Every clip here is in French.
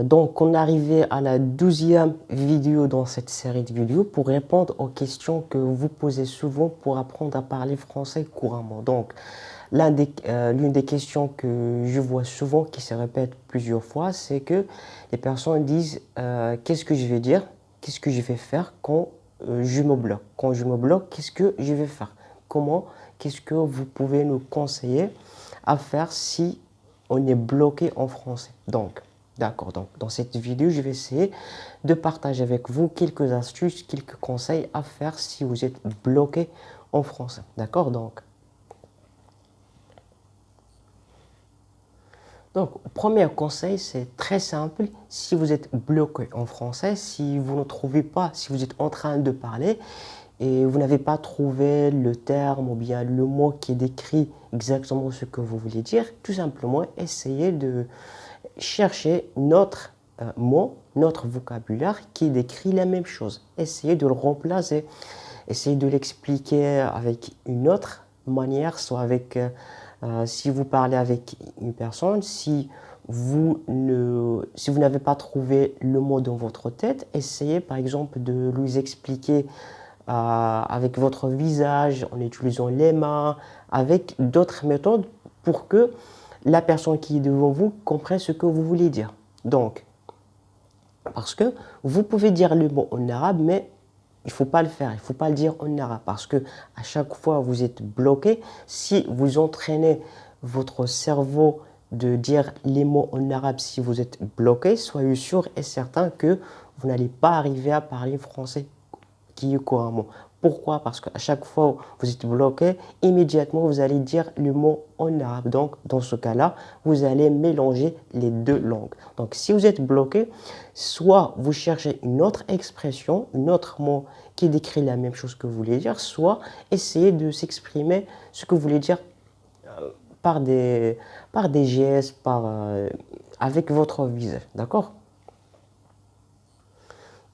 Donc, on est arrivé à la 12e vidéo dans cette série de vidéos pour répondre aux questions que vous posez souvent pour apprendre à parler français couramment. Donc, l'une des questions que je vois souvent qui se répète plusieurs fois, c'est que les personnes disent qu'est-ce que je vais dire, qu'est-ce que je vais faire quand je me bloque. Quand je me bloque, qu'est-ce que je vais faire? Qu'est-ce que vous pouvez nous conseiller à faire si on est bloqué en français? Donc, d'accord, donc dans cette vidéo, je vais essayer de partager avec vous quelques astuces, quelques conseils à faire si vous êtes bloqué en français. D'accord, donc, premier conseil, c'est très simple. Si vous êtes bloqué en français, si vous ne trouvez pas, si vous êtes en train de parler et vous n'avez pas trouvé le terme ou bien le mot qui décrit exactement ce que vous voulez dire, tout simplement essayez de chercher notre mot, notre vocabulaire qui décrit la même chose. Essayez de le remplacer, essayez de l'expliquer avec une autre manière, soit avec, si vous parlez avec une personne, si vous n'avez pas trouvé le mot dans votre tête, essayez par exemple de lui expliquer avec votre visage, en utilisant les mains, avec d'autres méthodes pour que la personne qui est devant vous comprenne ce que vous voulez dire. Donc, parce que vous pouvez dire le mot en arabe, mais il ne faut pas le faire, il ne faut pas le dire en arabe parce que à chaque fois vous êtes bloqué. Si vous entraînez votre cerveau de dire les mots en arabe si vous êtes bloqué, soyez sûr et certain que vous n'allez pas arriver à parler français qui est couramment. Pourquoi? Parce qu'à chaque fois où vous êtes bloqué, immédiatement vous allez dire le mot en arabe. Donc, dans ce cas-là, vous allez mélanger les deux langues. Donc, si vous êtes bloqué, soit vous cherchez une autre expression, un autre mot qui décrit la même chose que vous voulez dire, soit essayez de s'exprimer ce que vous voulez dire par des gestes, avec votre visage. D'accord?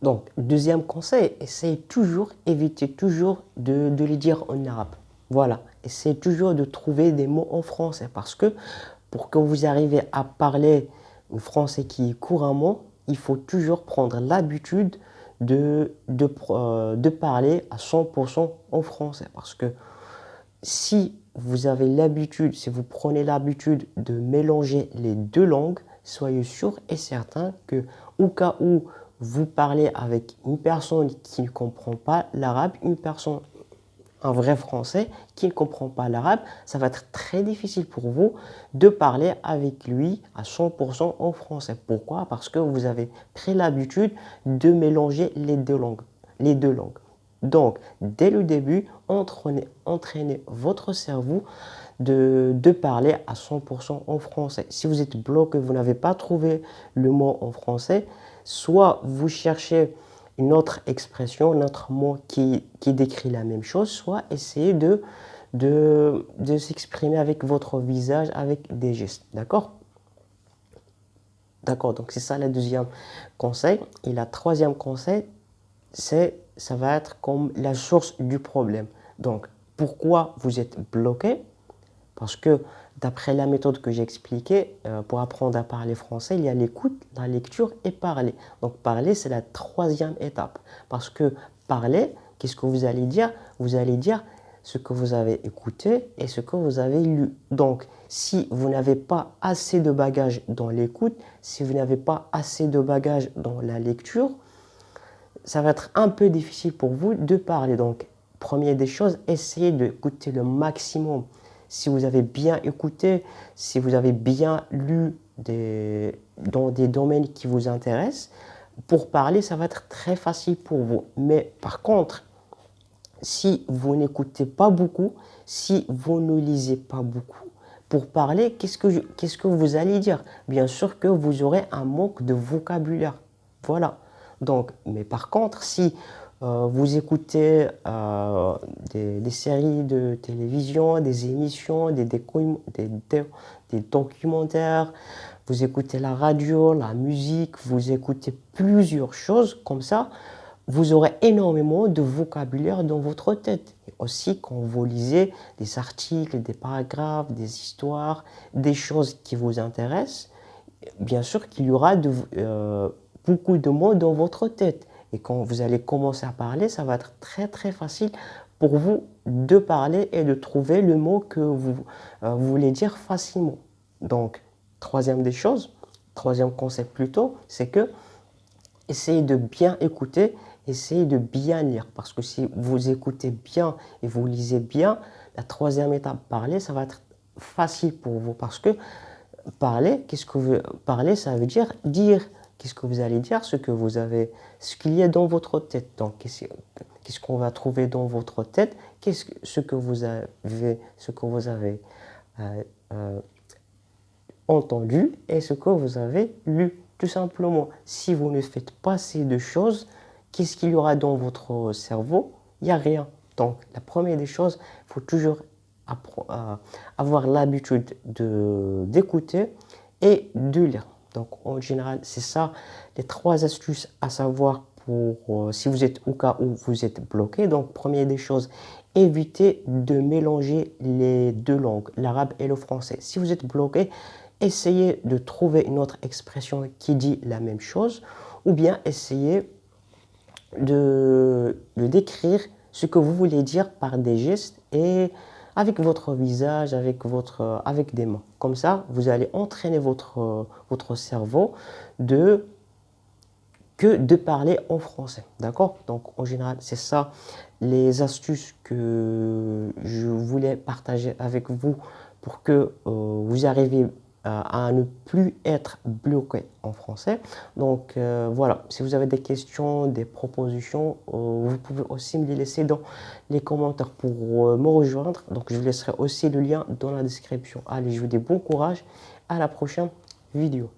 Donc, deuxième conseil, essayez toujours, évitez toujours de les dire en arabe. Voilà, essayez toujours de trouver des mots en français parce que pour que vous arriviez à parler un français qui est couramment, il faut toujours prendre l'habitude de parler à 100% en français. Parce que si vous avez l'habitude, si vous prenez l'habitude de mélanger les deux langues, soyez sûr et certain que au cas où vous parlez avec une personne qui ne comprend pas l'arabe, un vrai français qui ne comprend pas l'arabe, ça va être très difficile pour vous de parler avec lui à 100% en français. Pourquoi? Parce que vous avez pris l'habitude de mélanger les deux langues. Donc, dès le début, entraînez votre cerveau de parler à 100% en français. Si vous êtes bloqué, vous n'avez pas trouvé le mot en français, soit vous cherchez une autre expression, un autre mot qui décrit la même chose, soit essayez de s'exprimer avec votre visage, avec des gestes. D'accord? D'accord, donc c'est ça le deuxième conseil. Et la troisième conseil, ça va être comme la source du problème. Donc, pourquoi vous êtes bloqué? Parce que d'après la méthode que j'ai expliquée, pour apprendre à parler français, il y a l'écoute, la lecture et parler. Donc parler, c'est la troisième étape. Parce que parler, qu'est-ce que vous allez dire? Vous allez dire ce que vous avez écouté et ce que vous avez lu. Donc si vous n'avez pas assez de bagages dans l'écoute, si vous n'avez pas assez de bagages dans la lecture, ça va être un peu difficile pour vous de parler. Donc, première des choses, essayez d'écouter le maximum. Si vous avez bien écouté, si vous avez bien lu dans des domaines qui vous intéressent, pour parler, ça va être très facile pour vous. Mais par contre, si vous n'écoutez pas beaucoup, si vous ne lisez pas beaucoup, pour parler, qu'est-ce que vous allez dire? Bien sûr que vous aurez un manque de vocabulaire. Voilà. Donc, mais par contre, si vous écoutez des séries de télévision, des émissions, des documentaires, vous écoutez la radio, la musique, vous écoutez plusieurs choses comme ça, vous aurez énormément de vocabulaire dans votre tête. Et aussi, quand vous lisez des articles, des paragraphes, des histoires, des choses qui vous intéressent, bien sûr qu'il y aura beaucoup de mots dans votre tête. Et quand vous allez commencer à parler, ça va être très très facile pour vous de parler et de trouver le mot que vous voulez dire facilement. Donc, troisième des choses, troisième concept plutôt, c'est que essayez de bien écouter, essayez de bien lire. Parce que si vous écoutez bien et vous lisez bien, la troisième étape, parler, ça va être facile pour vous. Parce que parler, parler, ça veut dire. Qu'est-ce que vous allez dire, ce qu'il y a dans votre tête. Donc, qu'est-ce qu'on va trouver dans votre tête, ce que vous avez euh, euh, entendu et ce que vous avez lu, tout simplement. Si vous ne faites pas ces deux choses, qu'est-ce qu'il y aura dans votre cerveau? Il n'y a rien. Donc, la première des choses, il faut toujours avoir l'habitude d'écouter et de lire. Donc, en général, c'est ça les trois astuces à savoir pour si vous êtes au cas où vous êtes bloqué. Donc, première des choses, évitez de mélanger les deux langues, l'arabe et le français. Si vous êtes bloqué, essayez de trouver une autre expression qui dit la même chose ou bien essayez de décrire ce que vous voulez dire par des gestes et avec votre visage, avec des mains. Comme ça, vous allez entraîner votre cerveau que de parler en français. D'accord? Donc, en général, c'est ça les astuces que je voulais partager avec vous pour que vous arriviez à ne plus être bloqué en français. Donc, voilà. Si vous avez des questions, des propositions, vous pouvez aussi me les laisser dans les commentaires pour me rejoindre. Donc, je vous laisserai aussi le lien dans la description. Allez, je vous dis bon courage. À la prochaine vidéo.